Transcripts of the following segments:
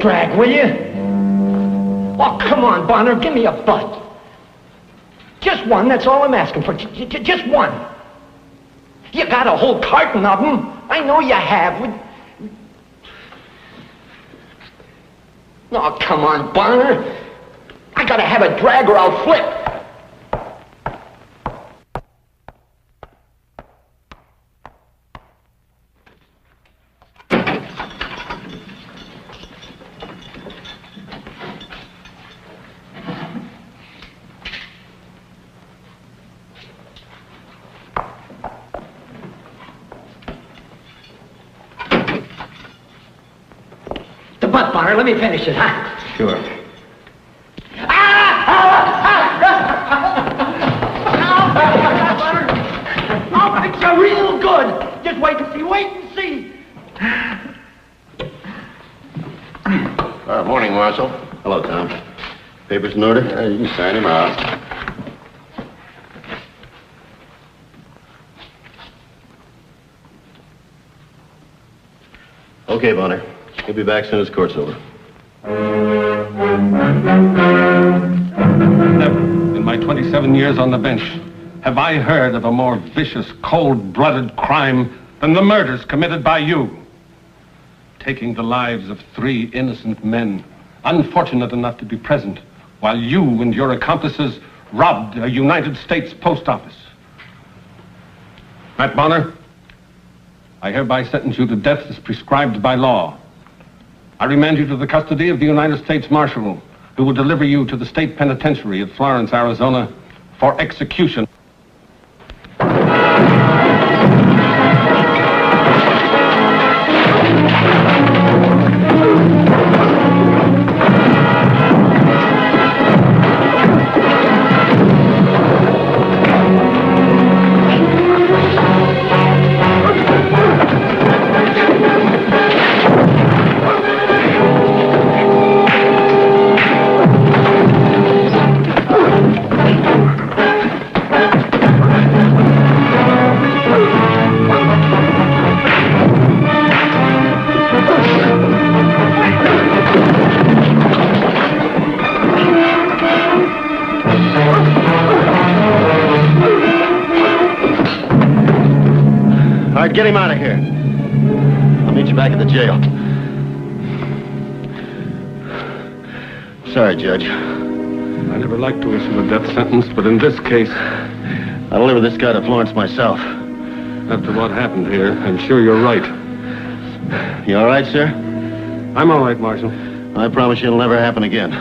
Drag, will you? Oh, come on, Bonner, give me a butt. Just one, that's all I'm asking for. Just one. You got a whole carton of them. I know you have. Oh, come on, Bonner. I gotta have a drag or I'll flip. Bonner, let me finish it, huh? Sure. I'll fix you real good. Just wait and see, wait and see. Morning, Marshal. Hello, Tom. Papers in order? You can sign him out. Okay, Bonner. He'll be back soon as court's over. Never, in my 27 years on the bench, have I heard of a more vicious, cold-blooded crime than the murders committed by you. Taking the lives of 3 innocent men, unfortunate enough to be present, while you and your accomplices robbed a United States post office. Matt Bonner, I hereby sentence you to death as prescribed by law. I remand you to the custody of the United States Marshal, who will deliver you to the state penitentiary at Florence, Arizona, for execution. Get him out of here. I'll meet you back at the jail. Sorry, Judge. I never like to issue a death sentence, but in this case... I'll deliver this guy to Florence myself. After what happened here, I'm sure you're right. You all right, sir? I'm all right, Marshal. I promise you it'll never happen again.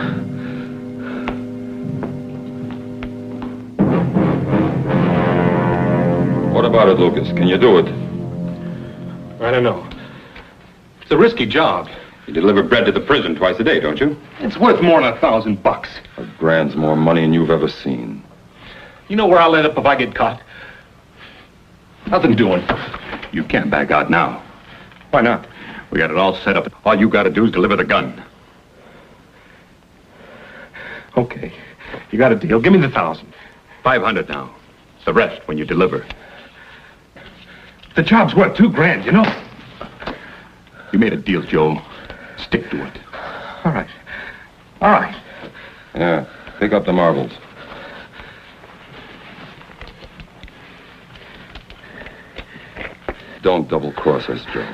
What about it, Lucas? Can you do it? I don't know. It's a risky job. You deliver bread to the prison twice a day, don't you? It's worth more than $1,000. $1,000's more money than you've ever seen. You know where I'll end up if I get caught? Nothing doing. You can't back out now. Why not? We got it all set up. All you got to do is deliver the gun. Okay. You got a deal. Give me the 1,000. 500 now. The rest when you deliver. The job's worth $2,000, you know. You made a deal, Joe. Stick to it. All right. All right. Yeah, pick up the marbles. Don't double-cross us, Joe.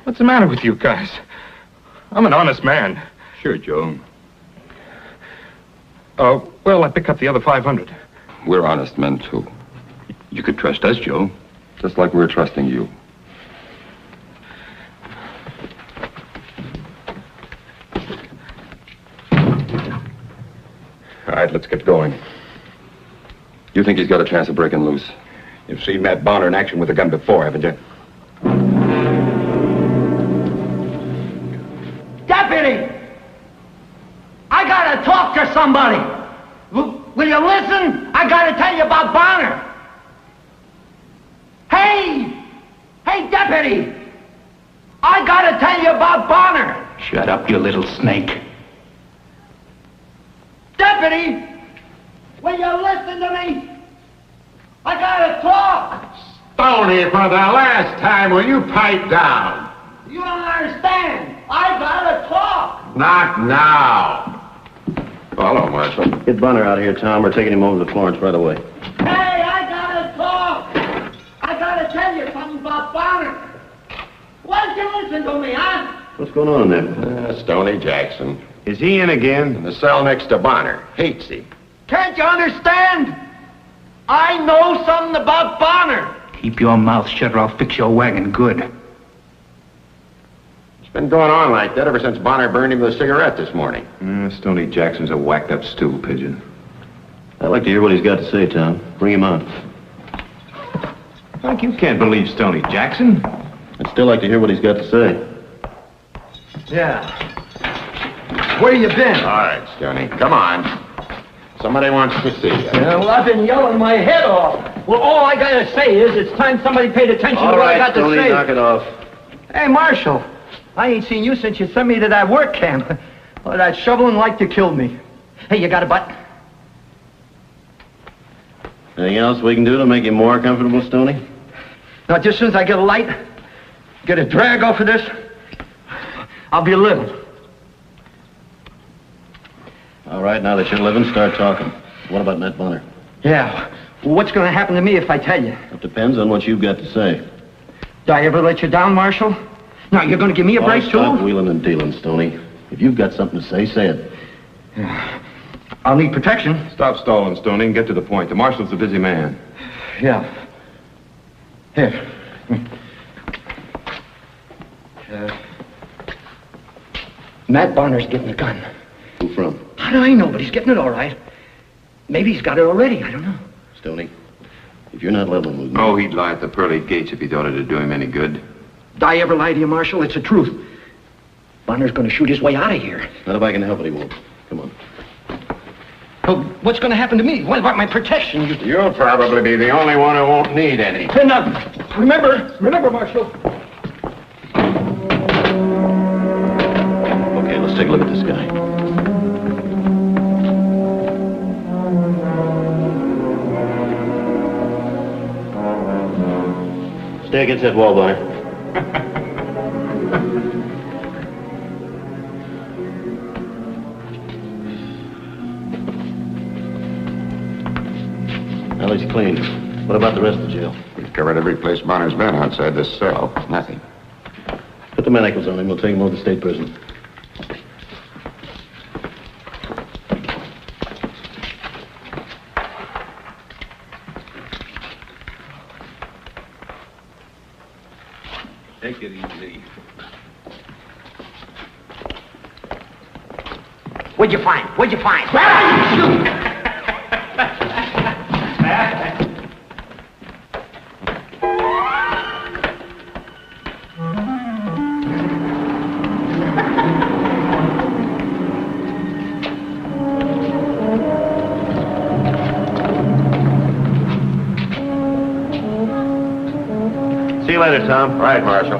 What's the matter with you guys? I'm an honest man. Sure, Joe. Well, I pick up the other 500. We're honest men, too. You could trust us, Joe. Just like we're trusting you. All right, let's get going. You think he's got a chance of breaking loose? You've seen Matt Bonner in action with a gun before, haven't you? Deputy! I gotta talk to somebody. Will you listen? I gotta tell you about Bonner. Hey! Hey, Deputy! I gotta tell you about Bonner. Shut up, you little snake. Deputy! Will you listen to me? I gotta talk. Stoney, for the last time, will you pipe down? You don't understand. I gotta talk. Not now. Hello, Marshal. Get Bonner out of here, Tom. We're taking him over to Florence right away. Hey, I gotta talk. I gotta tell you something about Bonner. Why don't you listen to me, huh? What's going on there? Stoney Jackson. Is he in again? In the cell next to Bonner. Hates him. Can't you understand? I know something about Bonner. Keep your mouth shut or I'll fix your wagon good. It's been going on like that ever since Bonner burned him with a cigarette this morning. Stoney Jackson's a whacked-up stool pigeon. I'd like to hear what he's got to say, Tom. Bring him on. Like you can't believe Stoney Jackson. I'd still like to hear what he's got to say. Yeah. Where you been? All right, Stoney, come on. Somebody wants to see you. Yeah, well, I've been yelling my head off. Well, all I gotta say is it's time somebody paid attention to what I got Stoney, to say. knock it off. Hey, Marshal, I ain't seen you since you sent me to that work camp. Well, that shoveling like to kill me. Hey, you got a butt? Anything else we can do to make you more comfortable, Stoney? Now, just as soon as I get a light, get a drag off of this, I'll be living. All right, now that you're living, start talking. What about Matt Bonner? Yeah. Well, what's going to happen to me if I tell you? It depends on what you've got to say. Did I ever let you down, Marshal? Now, you're going to give me a break, too? Stop wheeling and dealing, Stoney. If you've got something to say it. I'll need protection. Stop stalling, Stoney, and get to the point. The marshal's a busy man. Yeah. Here. Matt Bonner's getting a gun. Who from? How do I know? But he's getting it all right. Maybe he's got it already. I don't know. Stoney, if you're not leveling with me... Oh, he'd lie at the pearly gates if he thought it'd do him any good. Did I ever lie to you, Marshal? It's the truth. Bonner's going to shoot his way out of here. Not if I can help it, he won't. Come on. Well, what's going to happen to me? What about my protection? You'll probably be the only one who won't need any. And remember, Marshal. Okay, let's take a look at this guy. Stay against that wall, Bonner. Now he's clean. What about the rest of the jail? We've covered every place Bonner's been outside this cell. Nothing. Put the manacles on him. We'll take him over to the state prison. Take it easy. What'd you find? Where are you shooting? See you later, Tom. All right, Marshal.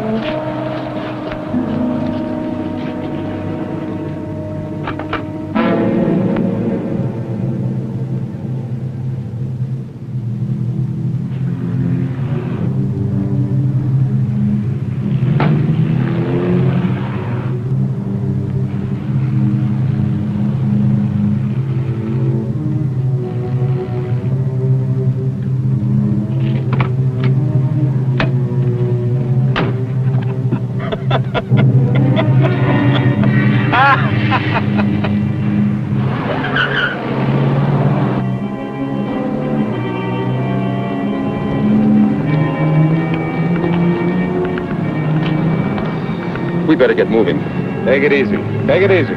We better get moving. Take it easy. Take it easy.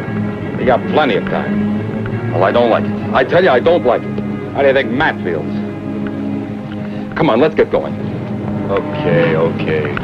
We got plenty of time. Well, I don't like it. I tell you, I don't like it. How do you think Matt feels? Come on, let's get going. Okay, okay.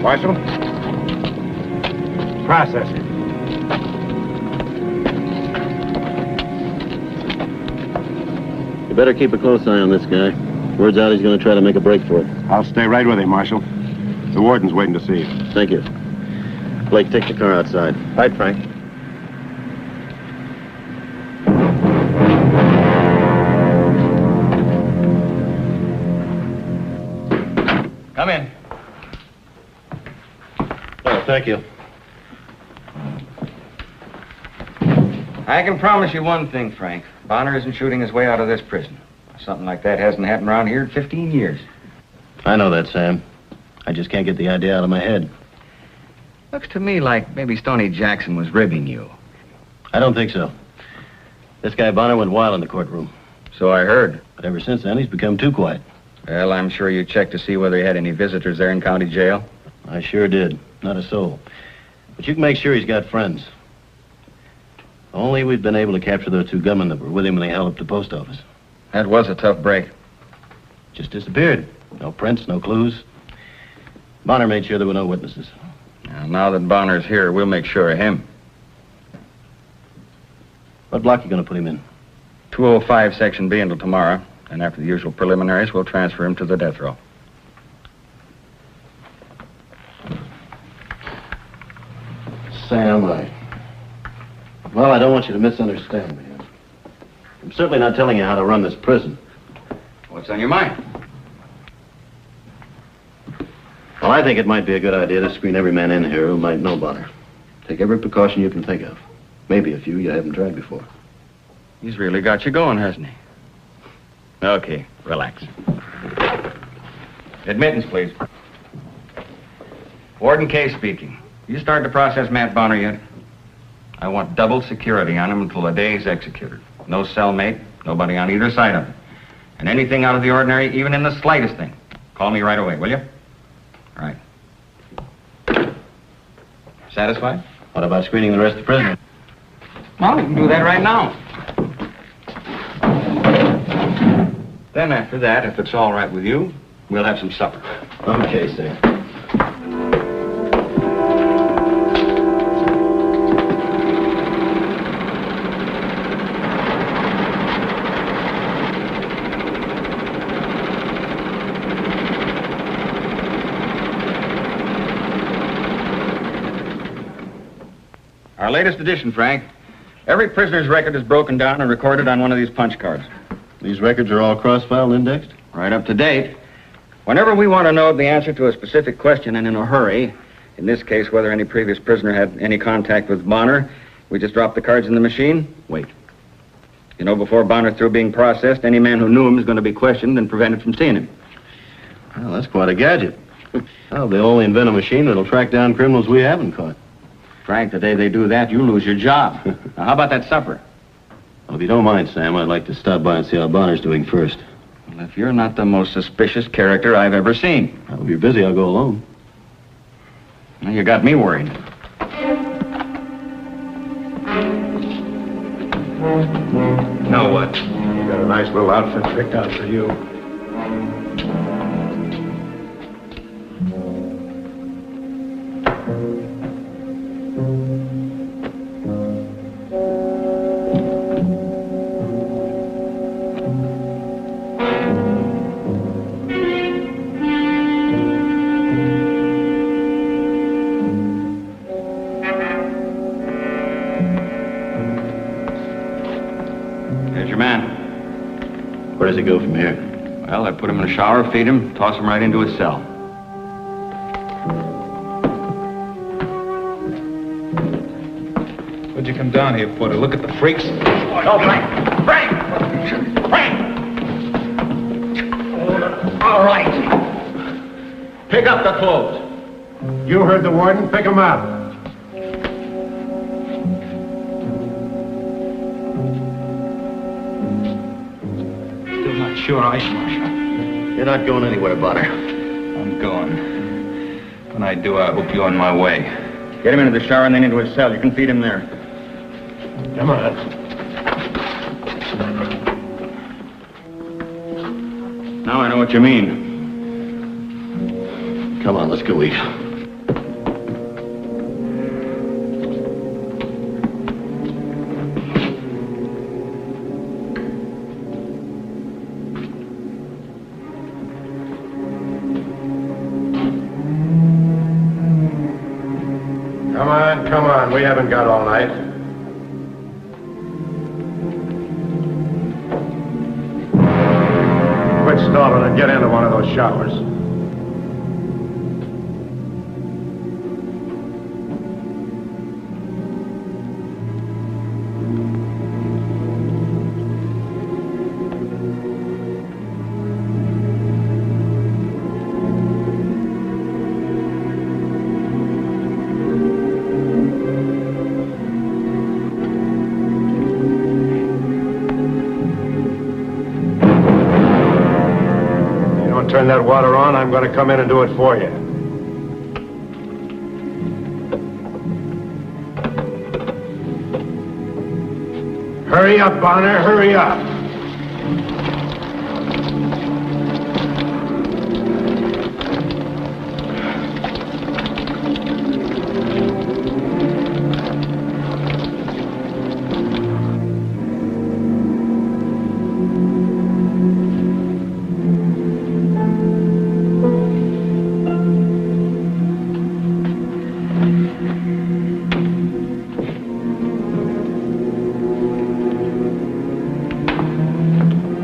Marshal? Processing. You better keep a close eye on this guy. Word's out he's going to try to make a break for it. I'll stay right with him, Marshal. The warden's waiting to see you. Thank you. Blake, take the car outside. Right, Frank. Come in. Oh, thank you. I can promise you one thing, Frank. Bonner isn't shooting his way out of this prison. Something like that hasn't happened around here in 15 years. I know that, Sam. I just can't get the idea out of my head. Looks to me like maybe Stoney Jackson was ribbing you. I don't think so. This guy Bonner went wild in the courtroom. So I heard. But ever since then, he's become too quiet. Well, I'm sure you checked to see whether he had any visitors there in county jail. I sure did. Not a soul. But you can make sure he's got friends. Only we've been able to capture those two gunmen that were with him when they held up the post office. That was a tough break. Just disappeared. No prints, no clues. Bonner made sure there were no witnesses. Now that Bonner's here, we'll make sure of him. What block you gonna put him in? 205 Section B until tomorrow. And after the usual preliminaries, we'll transfer him to the death row. Sam, well, I don't want you to misunderstand me. I'm certainly not telling you how to run this prison. What's on your mind? Well, I think it might be a good idea to screen every man in here who might know Bonner. Take every precaution you can think of. Maybe a few you haven't tried before. He's really got you going, hasn't he? Okay, relax. Admittance, please. Warden K speaking. You started to process Matt Bonner yet? I want double security on him until the day he's executed. No cellmate, nobody on either side of him. And anything out of the ordinary, even in the slightest thing, call me right away, will you? All right. Satisfied? What about screening the rest of the prisoners? Well, we can do that right now. Then after that, if it's all right with you, we'll have some supper. Okay, Sam. Our latest edition, Frank. Every prisoner's record is broken down and recorded on one of these punch cards. These records are all cross-filed and indexed? Right up to date. Whenever we want to know the answer to a specific question and in a hurry, in this case, whether any previous prisoner had any contact with Bonner, we just drop the cards in the machine, wait. You know, before Bonner's through being processed, any man who knew him is going to be questioned and prevented from seeing him. Well, that's quite a gadget. Well, they'll only invent a machine that'll track down criminals we haven't caught. Frank, the day they do that, you lose your job. Now, how about that supper? Well, if you don't mind, Sam, I'd like to stop by and see how Bonner's doing first. Well, if you're not the most suspicious character I've ever seen. Well, if you're busy, I'll go alone. Well, you got me worried. Now what? You got a nice little outfit picked out for you. Where does he go from here? Well, I put him in a shower, feed him, toss him right into his cell. What'd you come down here for? To look at the freaks? Oh, Frank! Frank! Frank! All right. Pick up the clothes. You heard the warden. Pick them up. Still not sure I am, Marshal. You're not going anywhere, Bonner. I'm going. When I do, I hope you're on my way. Get him into the shower and then into his cell. You can feed him there. Come on. Now I know what you mean. Come on, let's go eat. Come on. We haven't got all night. Quit stalling and get into one of those showers. Turn that water on, I'm going to come in and do it for you. Hurry up, Bonner, hurry up.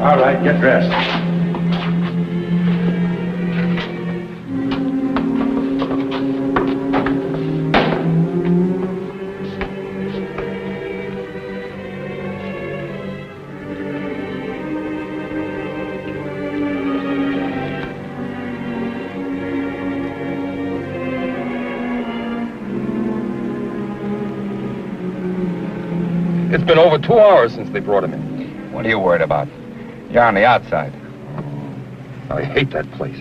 All right, get dressed. It's been over 2 hours since they brought him in. What are you worried about? You're on the outside. I hate that place.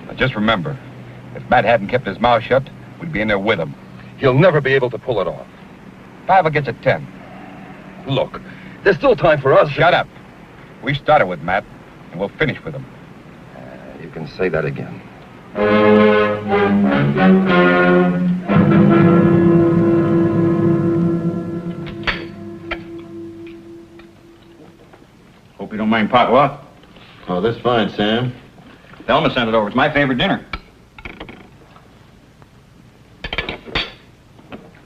But just remember, if Matt hadn't kept his mouth shut, we'd be in there with him. He'll never be able to pull it off. Fiver gets a 10. Look, there's still time for us. Shut up. We started with Matt, and we'll finish with him. You can say that again. Hope you don't mind pot luck. Oh, that's fine, Sam. Thelma sent it over. It's my favorite dinner.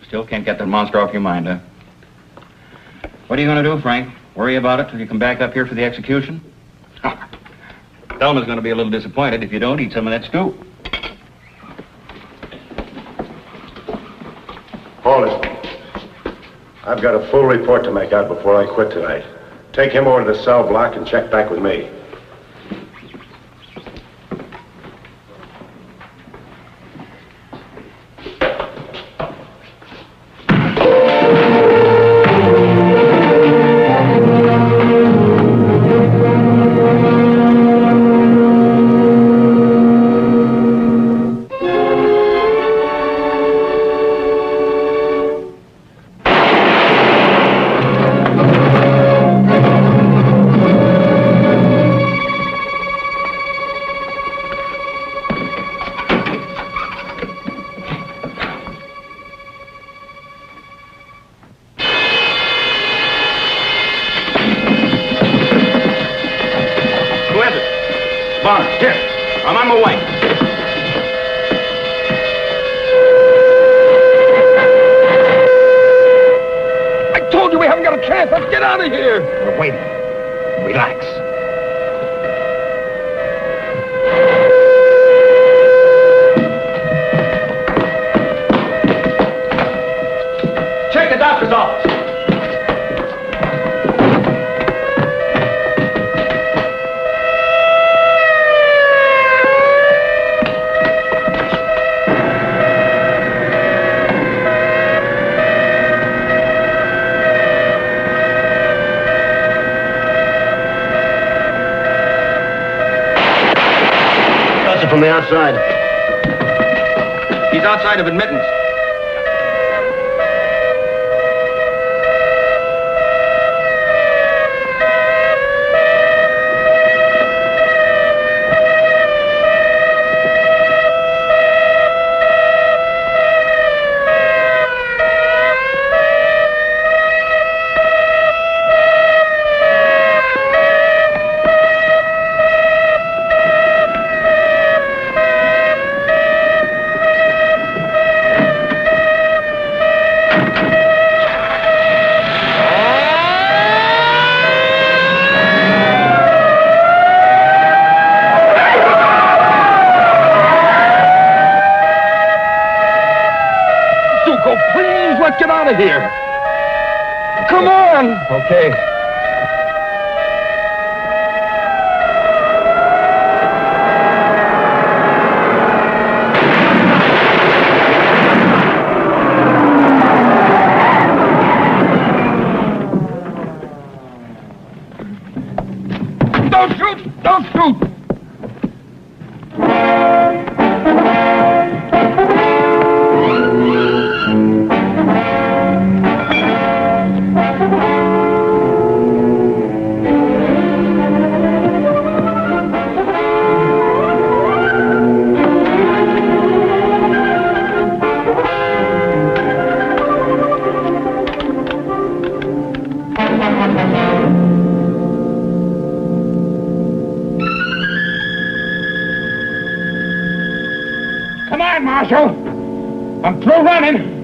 Still can't get that monster off your mind, huh? What are you going to do, Frank? Worry about it till you come back up here for the execution? Thelma's going to be a little disappointed if you don't eat some of that stew. Hold it. I've got a full report to make out before I quit tonight. Take him over to the cell block and check back with me. Bonner, here. I'm on my way. I told you we haven't got a chance. Let's get out of here. We're waiting. Relax. Check the doctor's office. From the outside. He's outside of admittance. Get out of here. Come on. Okay. Don't shoot! Don't shoot! Come on, Marshal. I'm through running.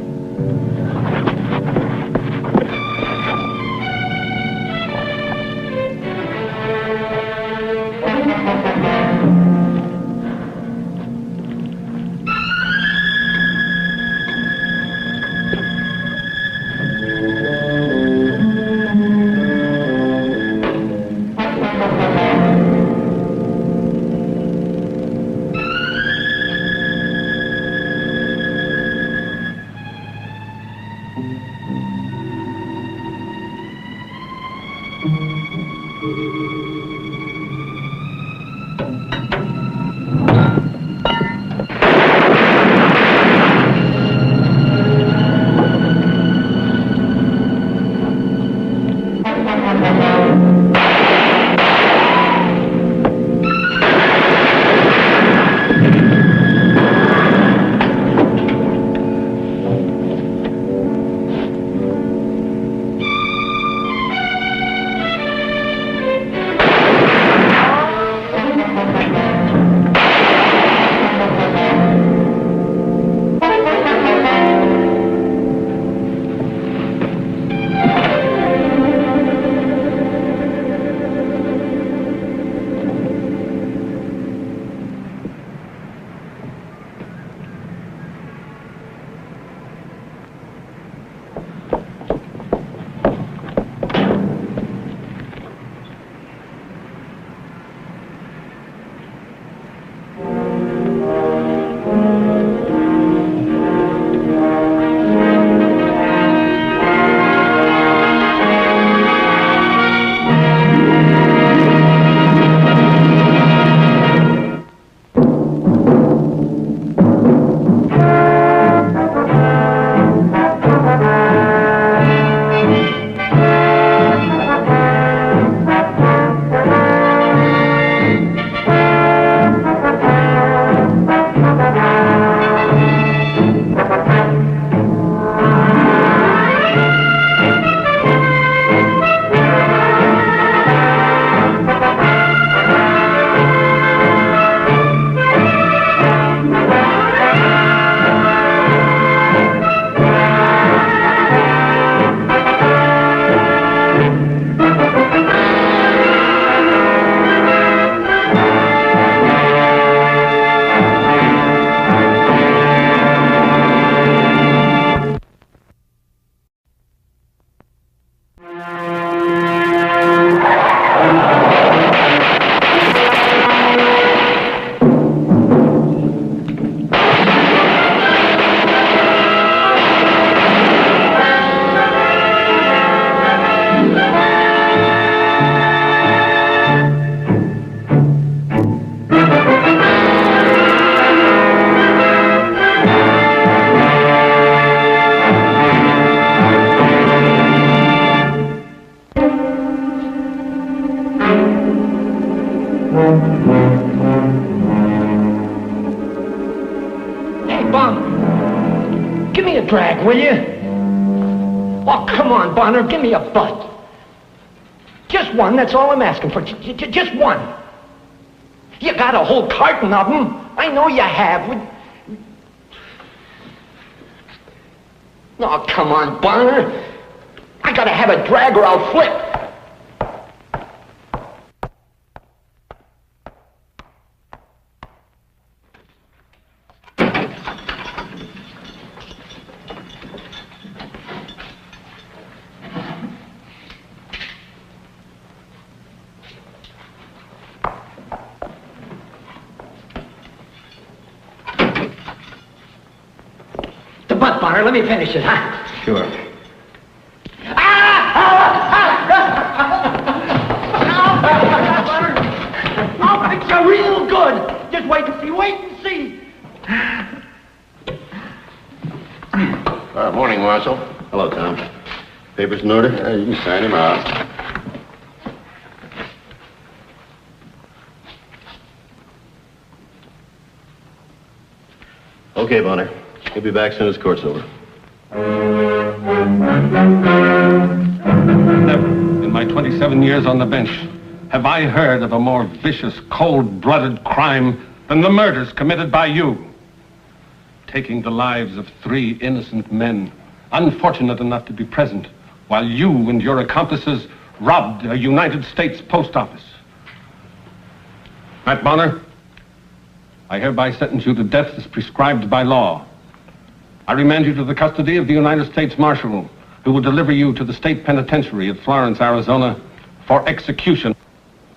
Hey, Bonner, give me a drag, will you? Oh, come on, Bonner, give me a butt. Just one, that's all I'm asking for. Just one. You got a whole carton of them. I know you have. Oh, come on, Bonner. I gotta have a drag or I'll flip. Butt, Bonner, let me finish it, huh? Sure. I'll fix you real good. Just wait and see, wait and see. Morning, Marshal. Hello, Tom. Papers in order? You can sign him out. Okay, Bonner. He'll be back soon as court's over. Never, in my 27 years on the bench, have I heard of a more vicious, cold-blooded crime than the murders committed by you. Taking the lives of 3 innocent men, unfortunate enough to be present, while you and your accomplices robbed a United States post office. Matt Bonner, I hereby sentence you to death as prescribed by law. I remand you to the custody of the United States Marshal, who will deliver you to the state penitentiary at Florence, Arizona, for execution.